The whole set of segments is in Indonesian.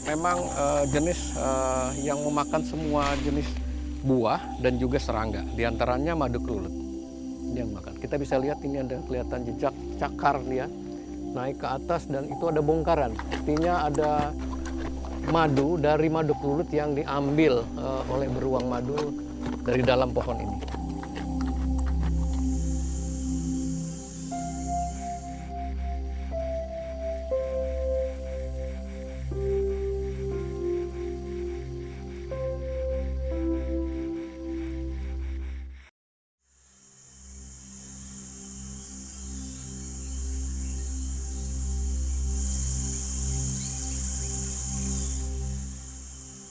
memang jenis yang memakan semua jenis buah dan juga serangga. Di antaranya madu kelulut yang makan. Kita bisa lihat ini ada kelihatan jejak cakar dia naik ke atas dan itu ada bongkaran. Artinya ada madu dari madu kelulut yang diambil oleh beruang madu dari dalam pohon ini.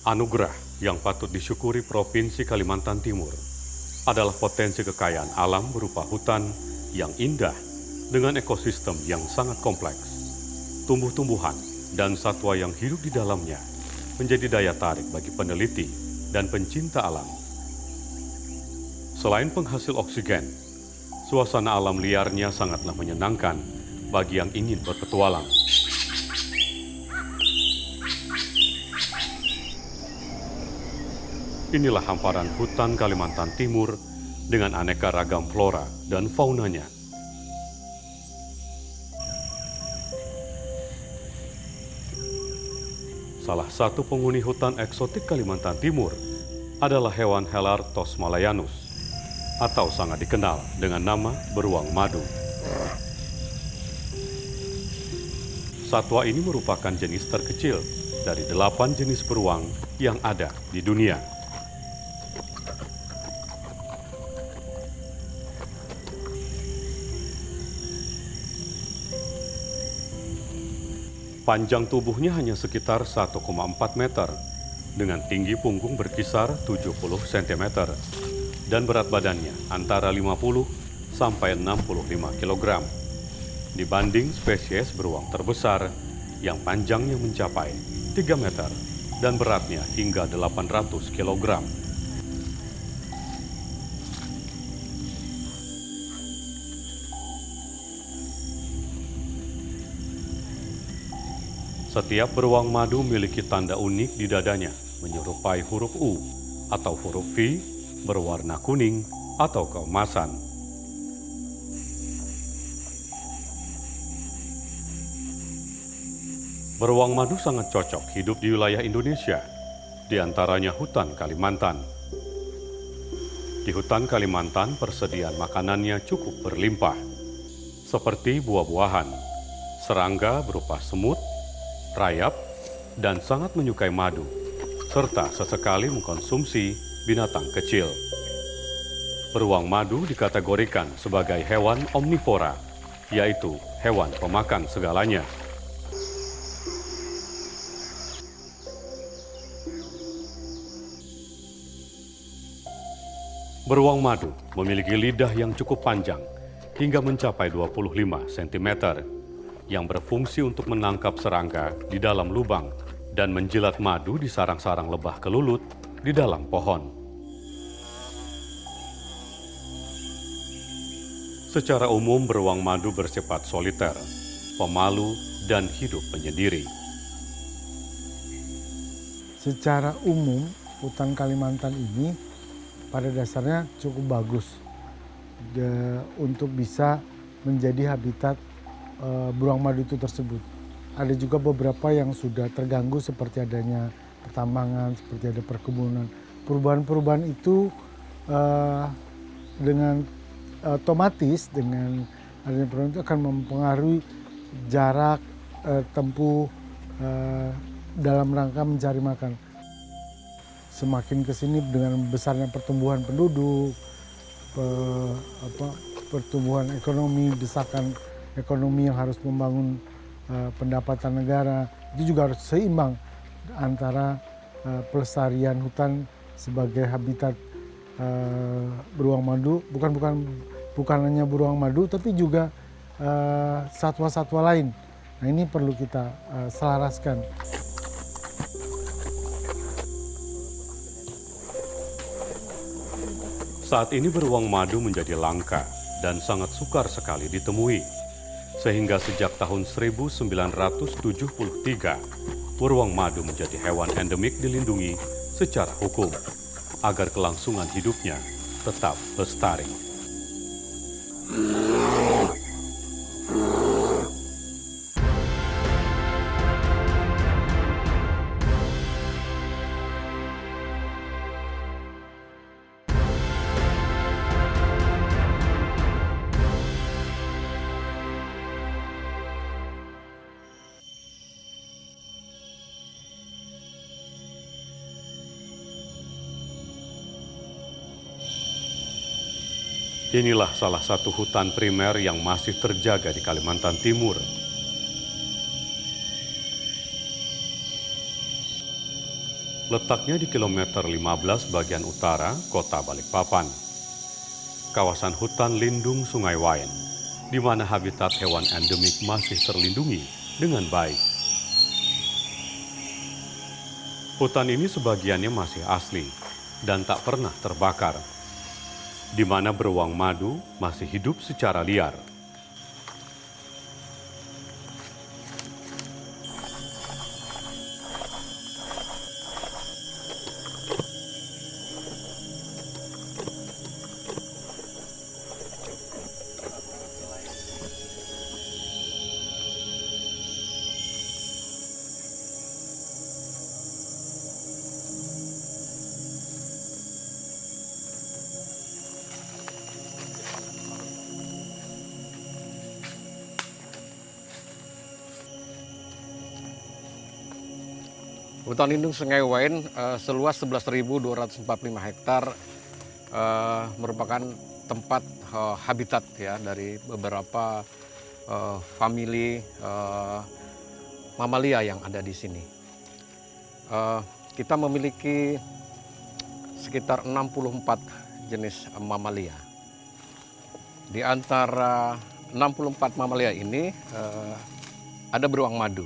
Anugerah yang patut disyukuri Provinsi Kalimantan Timur adalah potensi kekayaan alam berupa hutan yang indah dengan ekosistem yang sangat kompleks. Tumbuh-tumbuhan dan satwa yang hidup di dalamnya menjadi daya tarik bagi peneliti dan pencinta alam. Selain penghasil oksigen, suasana alam liarnya sangatlah menyenangkan bagi yang ingin berpetualang. Inilah hamparan hutan Kalimantan Timur dengan aneka ragam flora dan faunanya. Salah satu penghuni hutan eksotik Kalimantan Timur adalah hewan Helartos malayanus atau sangat dikenal dengan nama beruang madu. Satwa ini merupakan jenis terkecil dari 8 jenis beruang yang ada di dunia. Panjang tubuhnya hanya sekitar 1,4 meter, dengan tinggi punggung berkisar 70 cm, dan berat badannya antara 50 sampai 65 kg. Dibanding spesies beruang terbesar yang panjangnya mencapai 3 meter dan beratnya hingga 800 kg. Setiap beruang madu memiliki tanda unik di dadanya, menyerupai huruf U atau huruf V berwarna kuning atau keemasan. Beruang madu sangat cocok hidup di wilayah Indonesia, di antaranya hutan Kalimantan. Di hutan Kalimantan, persediaan makanannya cukup berlimpah, seperti buah-buahan, serangga berupa semut, rayap, dan sangat menyukai madu, serta sesekali mengkonsumsi binatang kecil. Beruang madu dikategorikan sebagai hewan omnivora, yaitu hewan pemakan segalanya. Beruang madu memiliki lidah yang cukup panjang, hingga mencapai 25 cm, yang berfungsi untuk menangkap serangga di dalam lubang dan menjilat madu di sarang-sarang lebah kelulut di dalam pohon. Secara umum, beruang madu bersifat soliter, pemalu, dan hidup menyendiri. Secara umum, hutan Kalimantan ini pada dasarnya cukup bagus untuk bisa menjadi habitat beruang madu itu tersebut. Ada juga beberapa yang sudah terganggu seperti adanya pertambangan, seperti ada perkebunan. Perubahan-perubahan itu dengan otomatis dengan adanya perubahan itu akan mempengaruhi jarak tempuh dalam rangka mencari makan. Semakin ke sini dengan besarnya pertumbuhan penduduk, pertumbuhan ekonomi, desakan ekonomi yang harus membangun pendapatan negara, itu juga harus seimbang antara pelestarian hutan sebagai habitat beruang madu, bukan hanya beruang madu, tapi juga satwa-satwa lain. Nah, ini perlu kita selaraskan. Saat ini beruang madu menjadi langka dan sangat sukar sekali ditemui. Sehingga sejak tahun 1973, beruang madu menjadi hewan endemik dilindungi secara hukum agar kelangsungan hidupnya tetap lestari. Inilah salah satu hutan primer yang masih terjaga di Kalimantan Timur. Letaknya di kilometer 15 bagian utara kota Balikpapan. Kawasan hutan lindung Sungai Wain, di mana habitat hewan endemik masih terlindungi dengan baik. Hutan ini sebagiannya masih asli dan tak pernah terbakar, di mana beruang madu masih hidup secara liar. Hutan lindung Sungai Wain seluas 11.245 hektar merupakan tempat habitat ya dari beberapa famili mamalia yang ada di sini. Kita memiliki sekitar 64 jenis mamalia. Di antara 64 mamalia ini ada beruang madu,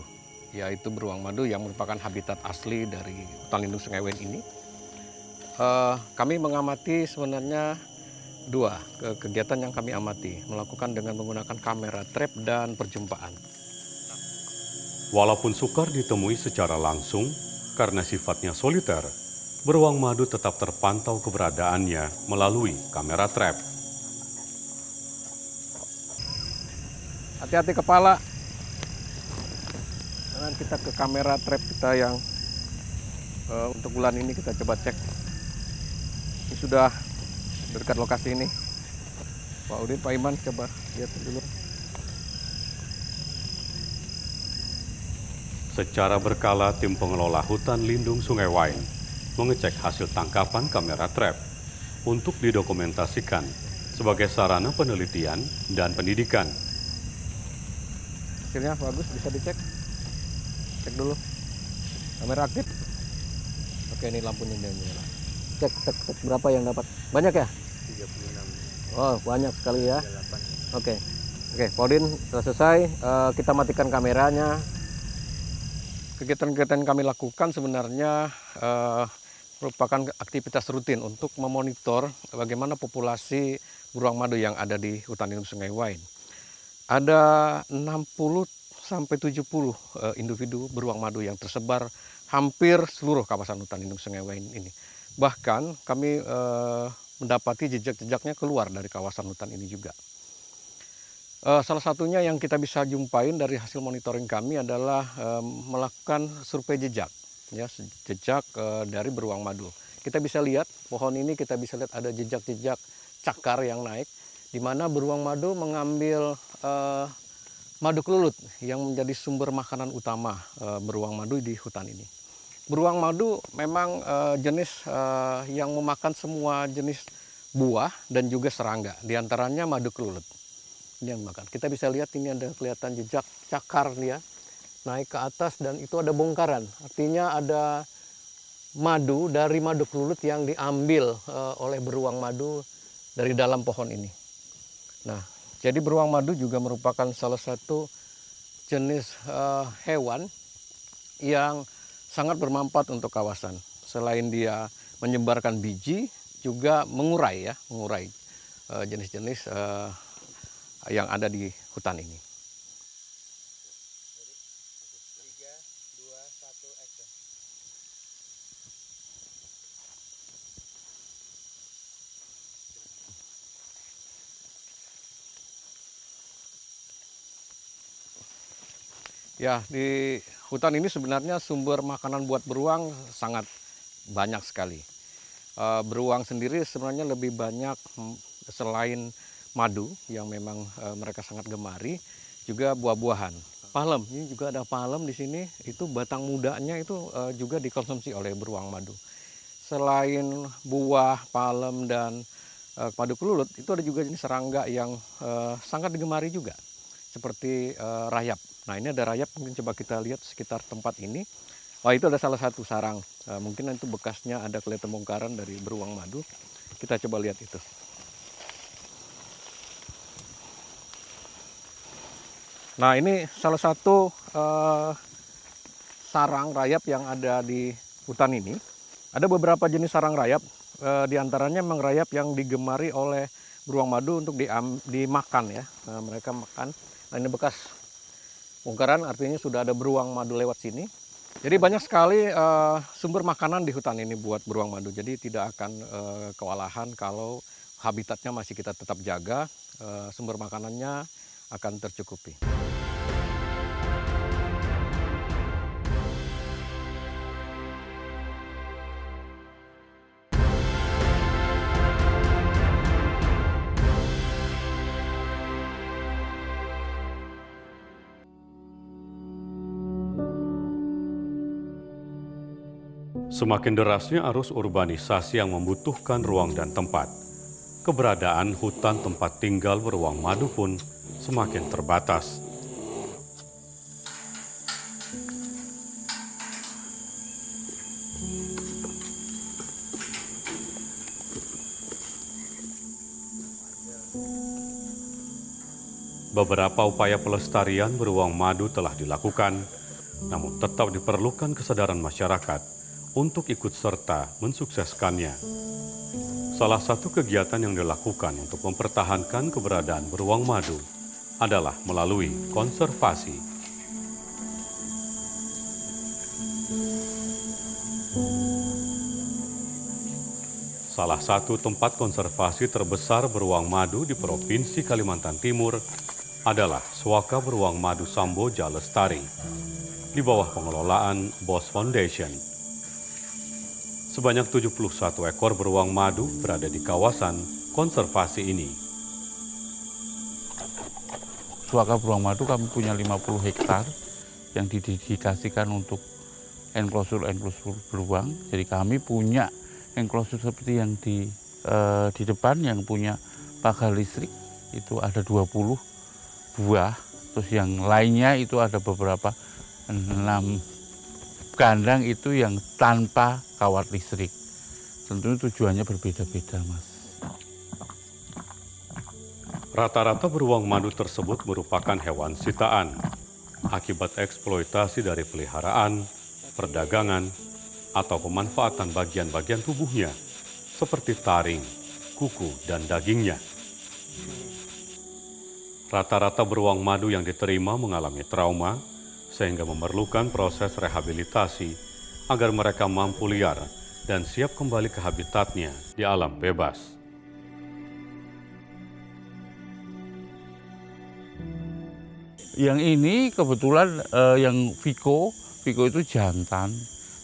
yaitu beruang madu yang merupakan habitat asli dari hutan lindung Sungai Wain ini. Kami mengamati sebenarnya dua kegiatan yang kami amati, melakukan dengan menggunakan kamera trap dan perjumpaan. Walaupun sukar ditemui secara langsung karena sifatnya soliter, beruang madu tetap terpantau keberadaannya melalui kamera trap. Hati-hati kepala. Sekarang kita ke kamera trap kita yang untuk bulan ini kita coba cek. Ini sudah dekat lokasi ini. Pak Udin, Pak Iman, coba lihat dulu. Secara berkala, tim pengelola hutan lindung Sungai Wain mengecek hasil tangkapan kamera trap untuk didokumentasikan sebagai sarana penelitian dan pendidikan. Hasilnya bagus, bisa dicek. Cek dulu. Kamera aktif. Oke, ini lampunya dia menyala. Cek berapa yang dapat? Banyak ya? 36. Oh, banyak sekali ya. 38. Oke, Pak Udin, sudah selesai. Kita matikan kameranya. Kegiatan-kegiatan yang kami lakukan sebenarnya merupakan aktivitas rutin untuk memonitor bagaimana populasi beruang madu yang ada di hutan lindung Sungai Wain. Ada 60 sampai 70 individu beruang madu yang tersebar hampir seluruh kawasan hutan lindung Sungai Wain ini. Bahkan kami mendapati jejak-jejaknya keluar dari kawasan hutan ini juga. Salah satunya yang kita bisa jumpain dari hasil monitoring kami adalah melakukan survei jejak, ya, jejak dari beruang madu. Kita bisa lihat pohon ini, kita bisa lihat ada jejak-jejak cakar yang naik, di mana beruang madu mengambil madu kelulut yang menjadi sumber makanan utama beruang madu di hutan ini. Beruang madu memang jenis yang memakan semua jenis buah dan juga serangga, diantaranya madu kelulut. Ini yang makan. Kita bisa lihat ini ada kelihatan jejak cakar dia naik ke atas dan itu ada bongkaran. Artinya ada madu dari madu kelulut yang diambil oleh beruang madu dari dalam pohon ini. Nah, jadi beruang madu juga merupakan salah satu jenis hewan yang sangat bermanfaat untuk kawasan. Selain dia menyebarkan biji, juga mengurai jenis-jenis yang ada di hutan ini. 3, 2, 1. Ya, di hutan ini sebenarnya sumber makanan buat beruang sangat banyak sekali. Beruang sendiri sebenarnya lebih banyak selain madu yang memang mereka sangat gemari, juga buah-buahan. Palem, ini juga ada palem di sini, itu batang mudanya itu juga dikonsumsi oleh beruang madu. Selain buah, palem, dan madu kelulut, itu ada juga jenis serangga yang sangat digemari juga, seperti rayap. Nah, ini ada rayap, mungkin coba kita lihat sekitar tempat ini. Wah, itu ada salah satu sarang. Mungkin itu bekasnya ada kelihatan bongkaran dari beruang madu. Kita coba lihat itu. Nah, ini salah satu sarang rayap yang ada di hutan ini. Ada beberapa jenis sarang rayap, di antaranya memang rayap yang digemari oleh beruang madu untuk dimakan ya. Mereka makan. Nah, ini bekas bongkaran, artinya sudah ada beruang madu lewat sini. Jadi banyak sekali sumber makanan di hutan ini buat beruang madu. Jadi tidak akan kewalahan kalau habitatnya masih kita tetap jaga, sumber makanannya akan tercukupi. Semakin derasnya arus urbanisasi yang membutuhkan ruang dan tempat, keberadaan hutan tempat tinggal beruang madu pun semakin terbatas. Beberapa upaya pelestarian beruang madu telah dilakukan, namun tetap diperlukan kesadaran masyarakat untuk ikut serta mensukseskannya. Salah satu kegiatan yang dilakukan untuk mempertahankan keberadaan beruang madu adalah melalui konservasi. Salah satu tempat konservasi terbesar beruang madu di Provinsi Kalimantan Timur adalah Suaka Beruang Madu Samboja Lestari di bawah pengelolaan BOS Foundation. Sebanyak 71 ekor beruang madu berada di kawasan konservasi ini. Suaka Beruang Madu kami punya 50 hektar yang didedikasikan untuk enclosure beruang. Jadi kami punya enclosure seperti yang di depan yang punya pagar listrik itu ada 20 buah. Terus yang lainnya itu ada beberapa 6 kandang itu yang tanpa kawat listrik. Tentunya tujuannya berbeda-beda, Mas. Rata-rata beruang madu tersebut merupakan hewan sitaan akibat eksploitasi dari peliharaan, perdagangan, atau pemanfaatan bagian-bagian tubuhnya seperti taring, kuku, dan dagingnya. Rata-rata beruang madu yang diterima mengalami trauma sehingga memerlukan proses rehabilitasi agar mereka mampu liar dan siap kembali ke habitatnya di alam bebas. Yang ini kebetulan yang Viko itu jantan,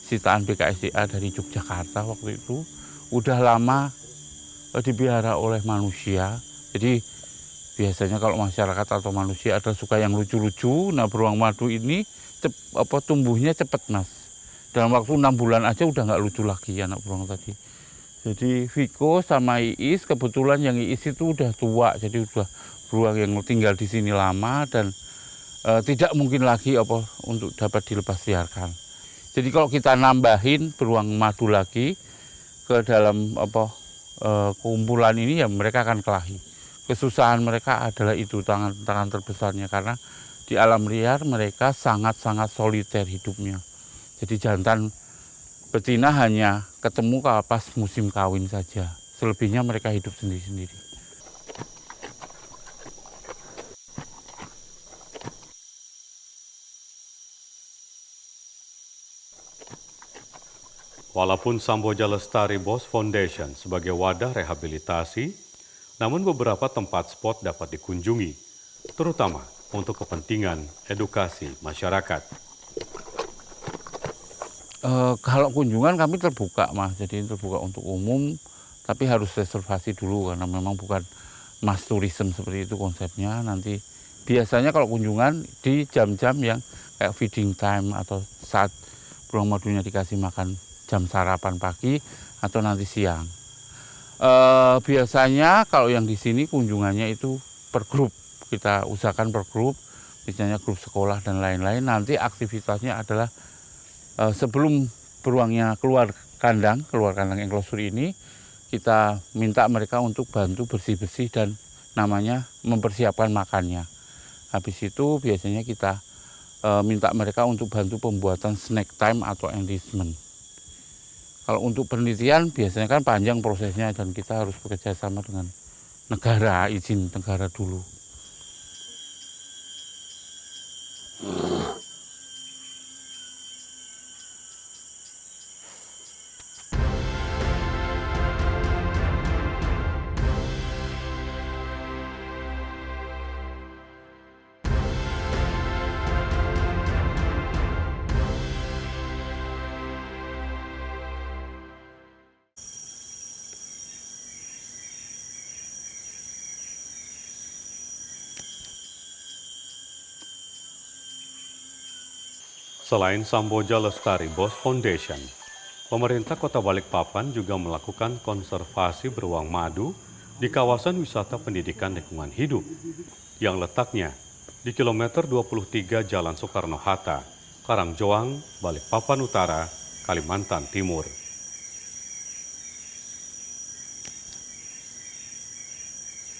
sitaan BKSDA dari Yogyakarta waktu itu. Udah lama dipelihara oleh manusia, jadi biasanya kalau masyarakat atau manusia ada suka yang lucu-lucu. Nah, beruang madu ini tumbuhnya cepat, Mas. Dalam waktu 6 bulan aja udah nggak lucu lagi anak beruang tadi. Jadi Viko sama Iis, kebetulan yang Iis itu udah tua, jadi udah beruang yang tinggal di sini lama dan tidak mungkin lagi untuk dapat dilepas liarkan. Jadi kalau kita nambahin beruang madu lagi ke dalam kumpulan ini, ya mereka akan kelahi. Kesusahan mereka adalah itu tantangan terbesarnya, karena di alam liar mereka sangat-sangat soliter hidupnya. Jadi jantan betina hanya ketemu pas musim kawin saja. Selebihnya mereka hidup sendiri-sendiri. Walaupun Samboja Lestari BOS Foundation sebagai wadah rehabilitasi, namun beberapa tempat spot dapat dikunjungi, terutama untuk kepentingan edukasi masyarakat. Kalau kunjungan kami terbuka, Mas, jadi terbuka untuk umum, tapi harus reservasi dulu karena memang bukan mass tourism seperti itu konsepnya. Nanti biasanya kalau kunjungan di jam-jam yang kayak feeding time atau saat beruang madunya dikasih makan jam sarapan pagi atau nanti siang. Biasanya kalau yang di sini kunjungannya itu per grup, kita usahakan per grup, misalnya grup sekolah dan lain-lain. Nanti aktivitasnya adalah sebelum beruangnya keluar kandang enclosure ini, kita minta mereka untuk bantu bersih-bersih dan namanya mempersiapkan makannya. Habis itu biasanya kita minta mereka untuk bantu pembuatan snack time atau enrichment. Kalau untuk penelitian biasanya kan panjang prosesnya dan kita harus bekerja sama dengan negara, izin negara dulu. Selain Samboja Lestari Bos Foundation, pemerintah Kota Balikpapan juga melakukan konservasi beruang madu di kawasan wisata pendidikan lingkungan hidup yang letaknya di kilometer 23 Jalan Soekarno-Hatta, Karangjoang, Balikpapan Utara, Kalimantan Timur.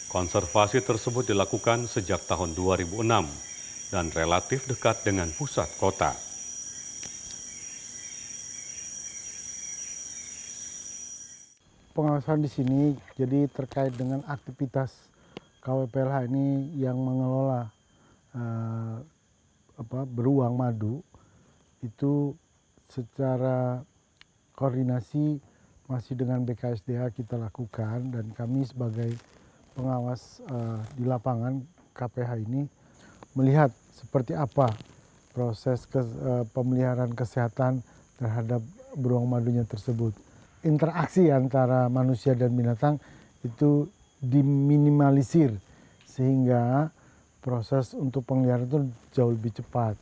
Konservasi tersebut dilakukan sejak tahun 2006 dan relatif dekat dengan pusat kota. Pengawasan di sini jadi terkait dengan aktivitas KWPLH ini yang mengelola beruang madu itu secara koordinasi masih dengan BKSDA kita lakukan, dan kami sebagai pengawas di lapangan KPH ini melihat seperti apa proses pemeliharaan kesehatan terhadap beruang madunya tersebut. Interaksi antara manusia dan binatang itu diminimalisir sehingga proses untuk pemeliharaan itu jauh lebih cepat.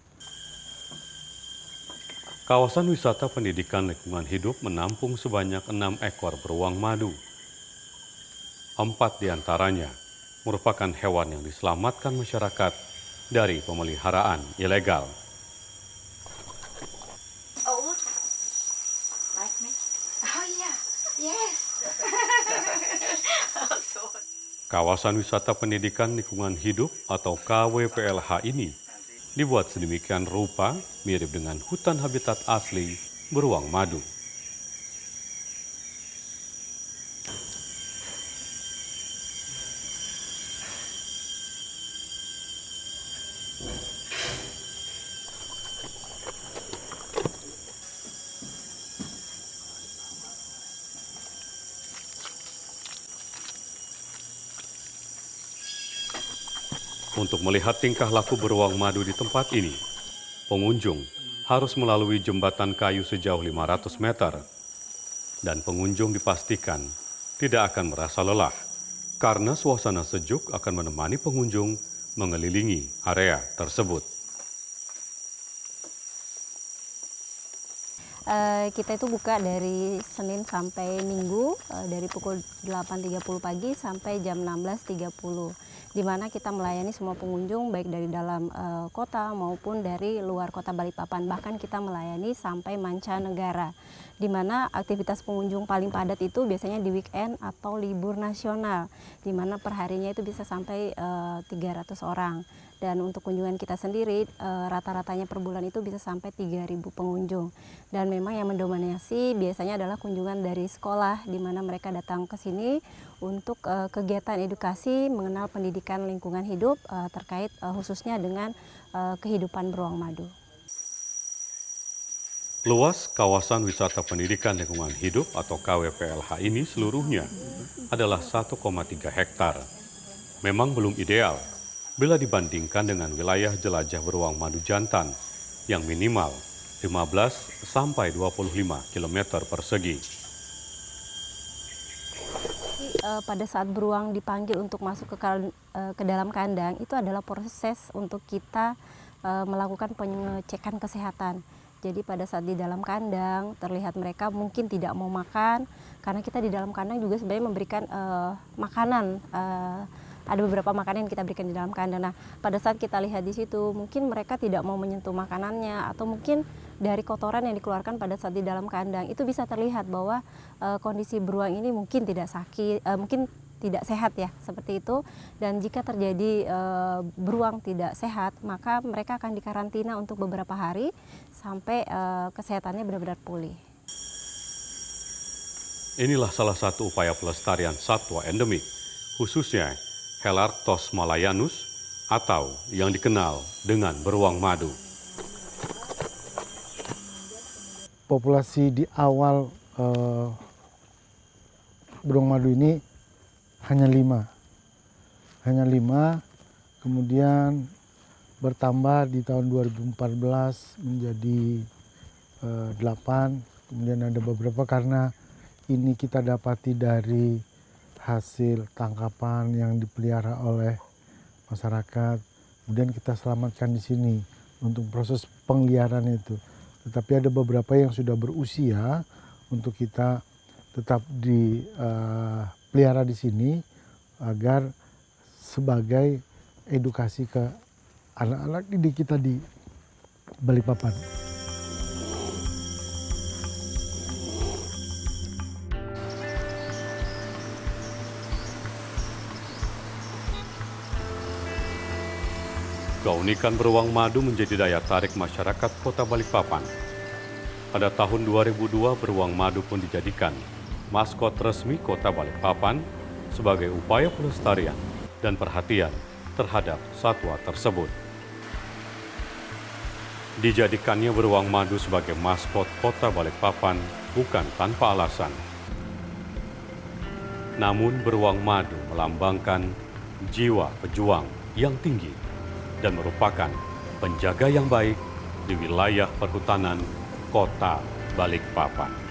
Kawasan wisata pendidikan lingkungan hidup menampung sebanyak 6 ekor beruang madu. 4 diantaranya merupakan hewan yang diselamatkan masyarakat dari pemeliharaan ilegal. Old, like me. Oh yeah, yes. Kawasan wisata pendidikan lingkungan hidup atau KWPLH ini dibuat sedemikian rupa mirip dengan hutan habitat asli beruang madu. Untuk melihat tingkah laku beruang madu di tempat ini, pengunjung harus melalui jembatan kayu sejauh 500 meter. Dan pengunjung dipastikan tidak akan merasa lelah, karena suasana sejuk akan menemani pengunjung mengelilingi area tersebut. Kita itu buka dari Senin sampai Minggu dari pukul 8.30 pagi sampai jam 16.30, di mana kita melayani semua pengunjung baik dari dalam kota maupun dari luar kota Balikpapan. Bahkan kita melayani sampai mancanegara, di mana aktivitas pengunjung paling padat itu biasanya di weekend atau libur nasional, di mana perharinya itu bisa sampai 300 orang. Dan untuk kunjungan kita sendiri rata-ratanya per bulan itu bisa sampai 3.000 pengunjung. Dan memang yang mendominasi biasanya adalah kunjungan dari sekolah, di mana mereka datang ke sini untuk kegiatan edukasi mengenal pendidikan lingkungan hidup terkait khususnya dengan kehidupan beruang madu. Luas kawasan wisata pendidikan lingkungan hidup atau KWPLH ini seluruhnya adalah 1,3 hektar. Memang belum ideal, bila dibandingkan dengan wilayah jelajah beruang madu jantan yang minimal 15 sampai 25 km persegi. Pada saat beruang dipanggil untuk masuk ke dalam kandang, itu adalah proses untuk kita melakukan pengecekan kesehatan. Jadi pada saat di dalam kandang terlihat mereka mungkin tidak mau makan, karena kita di dalam kandang juga sebenarnya memberikan makanan. Ada beberapa makanan yang kita berikan di dalam kandang. Nah, pada saat kita lihat di situ, mungkin mereka tidak mau menyentuh makanannya, atau mungkin dari kotoran yang dikeluarkan pada saat di dalam kandang itu bisa terlihat bahwa kondisi beruang ini mungkin tidak sakit, mungkin tidak sehat ya, seperti itu. Dan jika terjadi beruang tidak sehat, maka mereka akan dikarantina untuk beberapa hari sampai kesehatannya benar-benar pulih. Inilah salah satu upaya pelestarian satwa endemik, khususnya Helarctos malayanus atau yang dikenal dengan beruang madu. Populasi di awal beruang madu ini hanya 5. Kemudian bertambah di tahun 2014 menjadi 8. Kemudian ada beberapa karena ini kita dapati dari hasil tangkapan yang dipelihara oleh masyarakat. Kemudian kita selamatkan di sini untuk proses pengliharan itu. Tetapi ada beberapa yang sudah berusia untuk kita tetap dipelihara di sini agar sebagai edukasi ke anak-anak didik kita di Balikpapan. Keunikan beruang madu menjadi daya tarik masyarakat Kota Balikpapan. Pada tahun 2002, beruang madu pun dijadikan maskot resmi Kota Balikpapan sebagai upaya pelestarian dan perhatian terhadap satwa tersebut. Dijadikannya beruang madu sebagai maskot Kota Balikpapan bukan tanpa alasan. Namun beruang madu melambangkan jiwa pejuang yang tinggi dan merupakan penjaga yang baik di wilayah perhutanan Kota Balikpapan.